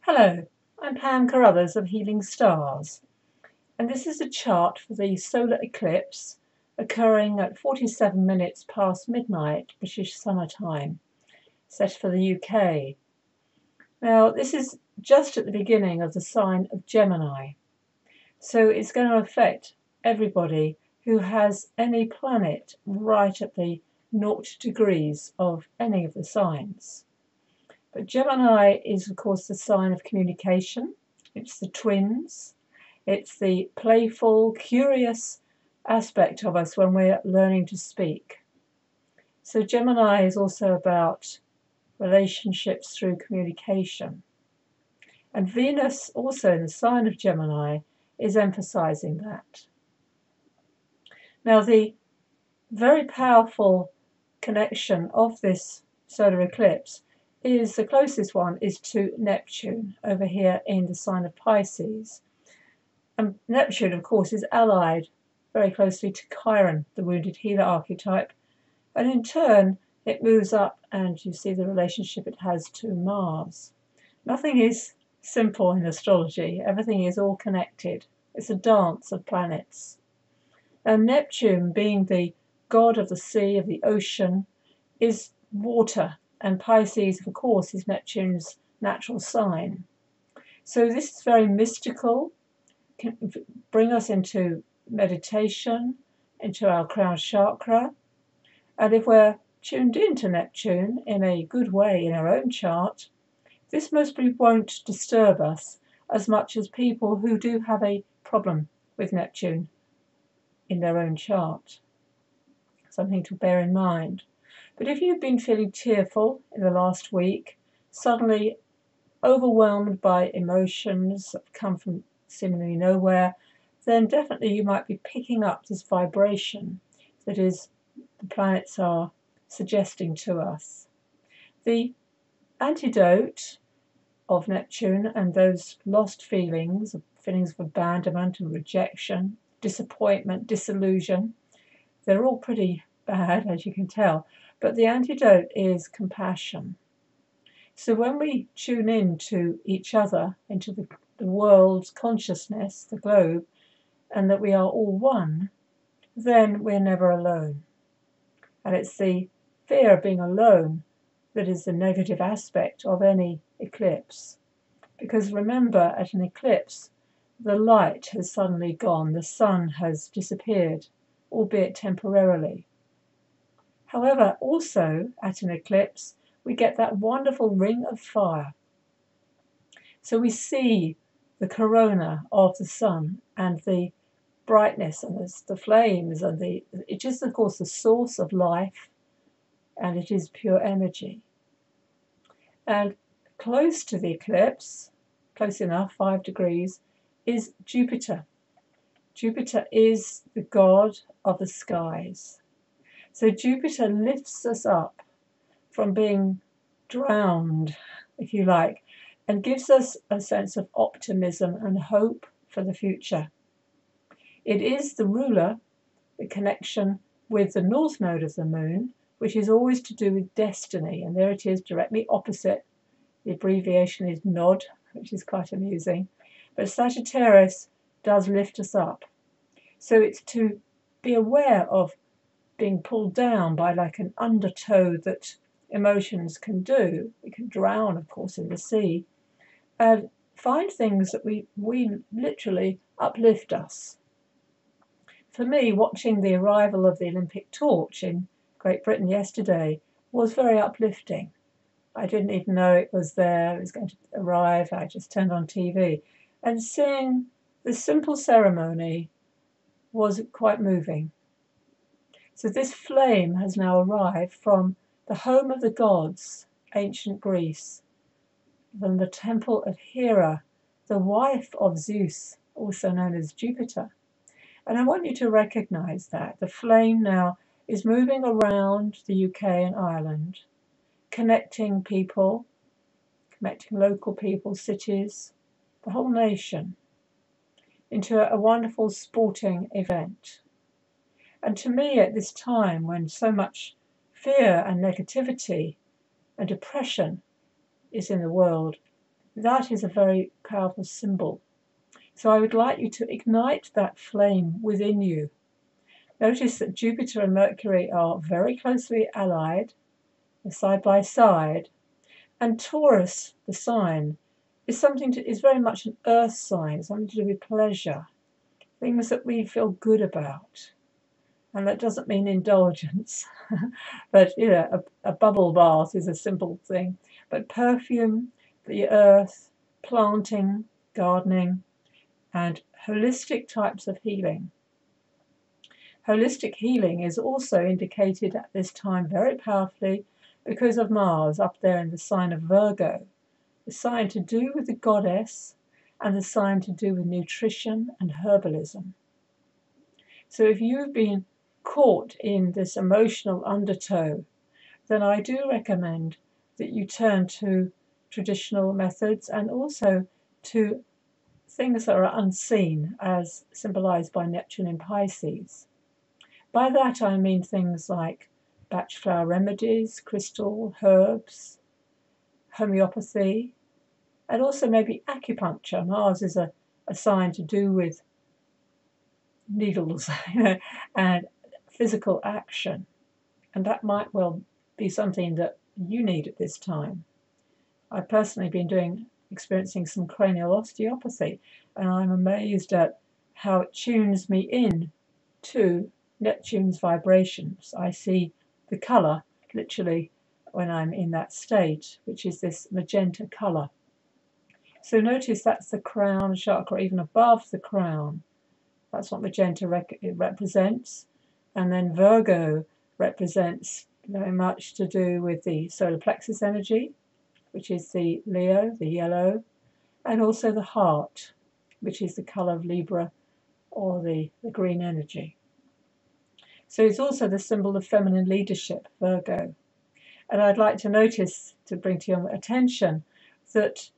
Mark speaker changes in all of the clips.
Speaker 1: Hello, I'm Pam Carruthers of Healing Stars, and this is a chart for the solar eclipse occurring at 47 minutes past midnight British Summer Time, set for the UK. Now, this is just at the beginning of the sign of Gemini, so it's going to affect everybody who has any planet right at the 0 degrees of any of the signs. But Gemini is, of course, the sign of communication. It's the twins. It's the playful, curious aspect of us when we're learning to speak. So Gemini is also about relationships through communication. And Venus, also in the sign of Gemini, is emphasizing that. Now, the very powerful connection of this solar eclipse is, the closest one is to Neptune over here in the sign of Pisces. And Neptune, of course, is allied very closely to Chiron, the wounded healer archetype. And in turn, it moves up and you see the relationship it has to Mars. Nothing is simple in astrology. Everything is all connected. It's a dance of planets. And Neptune, being the god of the sea, of the ocean, is water. And Pisces, of course, is Neptune's natural sign. So this is very mystical, can bring us into meditation, into our crown chakra. And if we're tuned into Neptune in a good way in our own chart, this mostly won't disturb us as much as people who do have a problem with Neptune in their own chart. Something to bear in mind. But if you've been feeling tearful in the last week, suddenly overwhelmed by emotions that come from seemingly nowhere, then definitely you might be picking up this vibration that is the planets are suggesting to us. The antidote of Neptune and those lost feelings of abandonment and rejection, disappointment, disillusion, they're all pretty bad, as you can tell. But the antidote is compassion. So when we tune in to each other, into the world's consciousness, the globe, and that we are all one, then we're never alone. And it's the fear of being alone that is the negative aspect of any eclipse. Because remember, at an eclipse, the light has suddenly gone, the sun has disappeared, albeit temporarily. However, also at an eclipse, we get that wonderful ring of fire. So we see the corona of the sun and the brightness and the flames and it is, of course, the source of life, and it is pure energy. And close to the eclipse, close enough, 5 degrees, is Jupiter. Jupiter is the god of the skies. So Jupiter lifts us up from being drowned, if you like, and gives us a sense of optimism and hope for the future. It is the ruler, the connection with the north node of the moon, which is always to do with destiny. And there it is, directly opposite. The abbreviation is NOD, which is quite amusing. But Sagittarius does lift us up. So it's to be aware of being pulled down by like an undertow that emotions can do. We can drown, of course, in the sea, and find things that we literally uplift us. For me, watching the arrival of the Olympic torch in Great Britain yesterday was very uplifting. I didn't even know it was there, it was going to arrive. I just turned on TV. And seeing the simple ceremony was quite moving. So this flame has now arrived from the home of the gods, ancient Greece, from the temple of Hera, the wife of Zeus, also known as Jupiter. And I want you to recognize that the flame now is moving around the UK and Ireland, connecting people, connecting local people, cities, the whole nation, into a wonderful sporting event. And to me, at this time when so much fear and negativity and depression is in the world, That is a very powerful symbol. So I would like you to ignite that flame within you. Notice that Jupiter and Mercury are very closely allied, side by side, and Taurus, the sign, is very much an earth sign, something to do with pleasure, things that we feel good about. And that doesn't mean indulgence, but a bubble bath is a simple thing. But perfume, the earth, planting, gardening, and holistic types of healing. Holistic healing is also indicated at this time very powerfully because of Mars up there in the sign of Virgo, the sign to do with the goddess and the sign to do with nutrition and herbalism. So if you've been caught in this emotional undertow, then I do recommend that you turn to traditional methods and also to things that are unseen, as symbolized by Neptune in Pisces. By that I mean things like batch flower remedies, crystal herbs, homeopathy, and also maybe acupuncture. Mars is a sign to do with needles and physical action, and that might well be something that you need at this time. I've personally been experiencing some cranial osteopathy, and I'm amazed at how it tunes me in to Neptune's vibrations. I see the colour literally when I'm in that state, which is this magenta colour. So notice that's the crown chakra, even above the crown. That's what magenta represents. And then Virgo represents very much to do with the solar plexus energy, which is the Leo, the yellow, and also the heart, which is the colour of Libra or the green energy. So it's also the symbol of feminine leadership, Virgo. And I'd like to bring to your attention that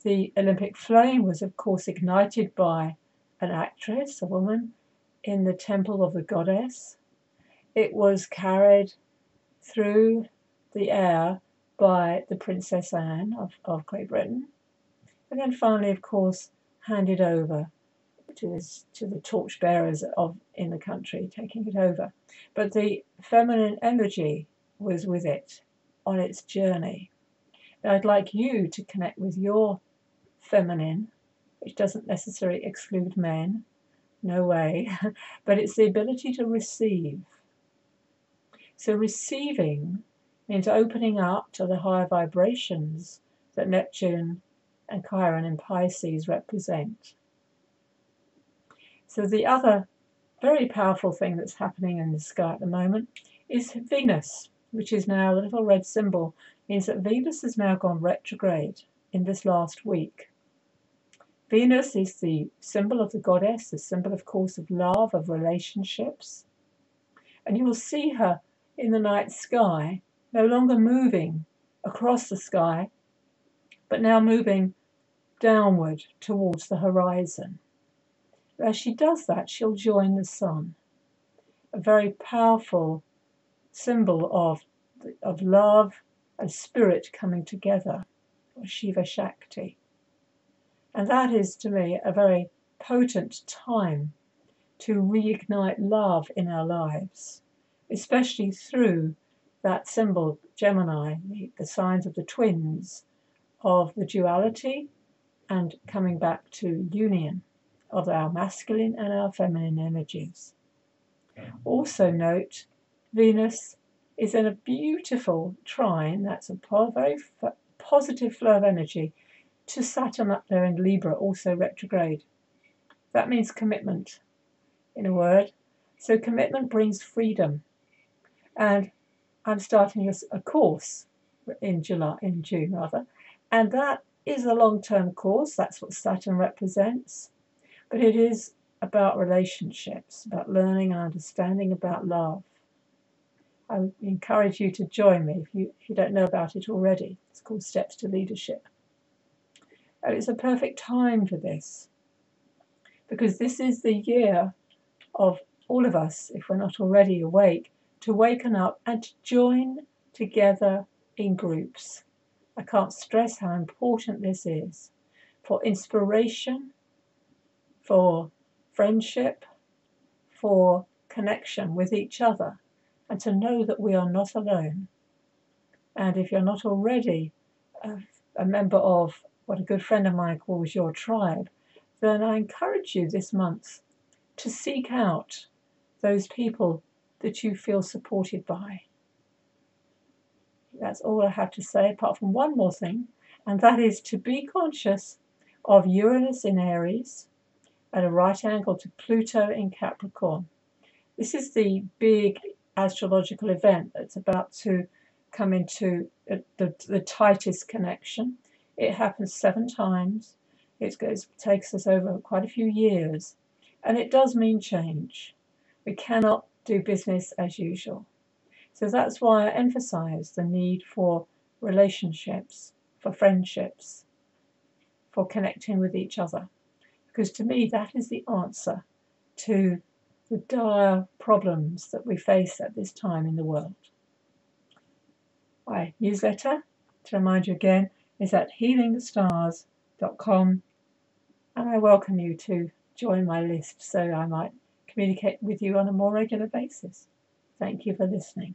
Speaker 1: the Olympic flame was, of course, ignited by an actress, a woman, in the temple of the goddess. It was carried through the air by the Princess Anne of Great Britain, and then finally, of course, handed over to the torchbearers in the country, taking it over. But the feminine energy was with it on its journey. And I'd like you to connect with your feminine, which doesn't necessarily exclude men, no way, but it's the ability to receive. So receiving means opening up to the higher vibrations that Neptune and Chiron in Pisces represent. So the other very powerful thing that's happening in the sky at the moment is Venus, which is now the little red symbol, means that Venus has now gone retrograde in this last week. Venus is the symbol of the goddess, the symbol, of course, of love, of relationships. And you will see her in the night sky, no longer moving across the sky, but now moving downward towards the horizon. As she does that, she'll join the sun, a very powerful symbol of love and spirit coming together, or Shiva Shakti. And that is, to me, a very potent time to reignite love in our lives, especially through that symbol, Gemini, the signs of the twins, of the duality and coming back to union of our masculine and our feminine energies. Also note, Venus is in a beautiful trine, that's a very positive flow of energy, to Saturn up there in Libra, also retrograde. That means commitment, in a word. So commitment brings freedom. And I'm starting a course in June, and that is a long-term course. That's what Saturn represents. But it is about relationships, about learning and understanding about love. I would encourage you to join me if you don't know about it already. It's called Steps to Leadership. And it's a perfect time for this, because this is the year of all of us, if we're not already awake, to waken up and to join together in groups. I can't stress how important this is for inspiration, for friendship, for connection with each other, and to know that we are not alone. And if you're not already a member of what a good friend of mine calls your tribe, then I encourage you this month to seek out those people that you feel supported by. That's all I have to say, apart from one more thing, and that is to be conscious of Uranus in Aries at a right angle to Pluto in Capricorn. This is the big astrological event that's about to come into the tightest connection. It happens 7 times. It takes us over quite a few years, and it does mean change. We cannot do business as usual. So that's why I emphasize the need for relationships, for friendships, for connecting with each other. Because to me, that is the answer to the dire problems that we face at this time in the world. My newsletter, to remind you again, is at healingstars.com, and I welcome you to join my list so I might communicate with you on a more regular basis. Thank you for listening.